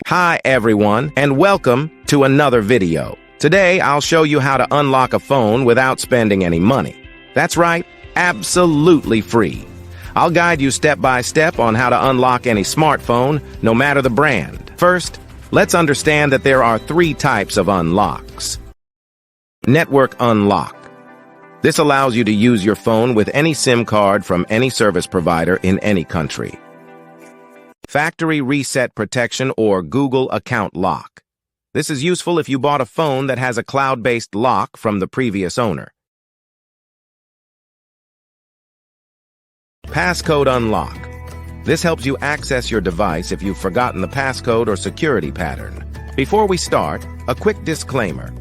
Hi everyone, and welcome to another video. Today I'll show you how to unlock a phone without spending any money. That's right, absolutely free. I'll guide you step by step on how to unlock any smartphone, no matter the brand. First, let's understand that there are three types of unlocks. Network unlock. This allows you to use your phone with any SIM card from any service provider in any country. Factory reset protection or Google account lock. This is useful if you bought a phone that has a cloud-based lock from the previous owner. Passcode unlock. This helps you access your device if you've forgotten the passcode or security pattern. Before we start, a quick disclaimer.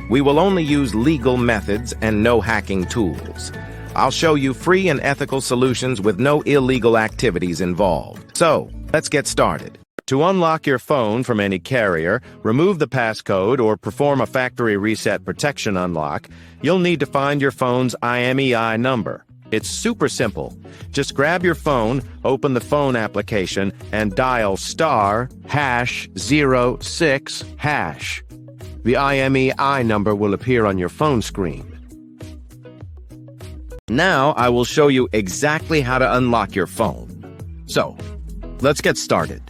We will only use legal methods and no hacking tools. I'll show you free and ethical solutions with no illegal activities involved. So, let's get started. To unlock your phone from any carrier, remove the passcode, or perform a factory reset protection unlock, you'll need to find your phone's IMEI number. It's super simple. Just grab your phone, open the phone application, and dial *#06#. The IMEI number will appear on your phone screen. Now I will show you exactly how to unlock your phone. So, let's get started.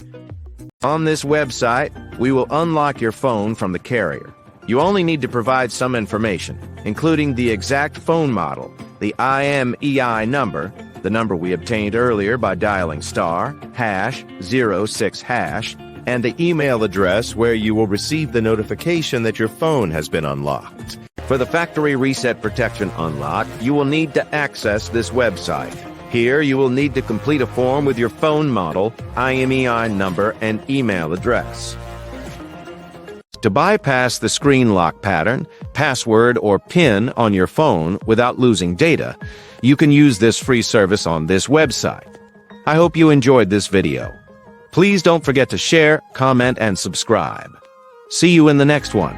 On this website, we will unlock your phone from the carrier. You only need to provide some information, including the exact phone model, the IMEI number, the number we obtained earlier by dialing *#06#, and the email address where you will receive the notification that your phone has been unlocked. For the factory reset protection unlock, you will need to access this website. Here, you will need to complete a form with your phone model, IMEI number, and email address. To bypass the screen lock pattern, password, or PIN on your phone without losing data, you can use this free service on this website. I hope you enjoyed this video. Please don't forget to share, comment, and subscribe. See you in the next one.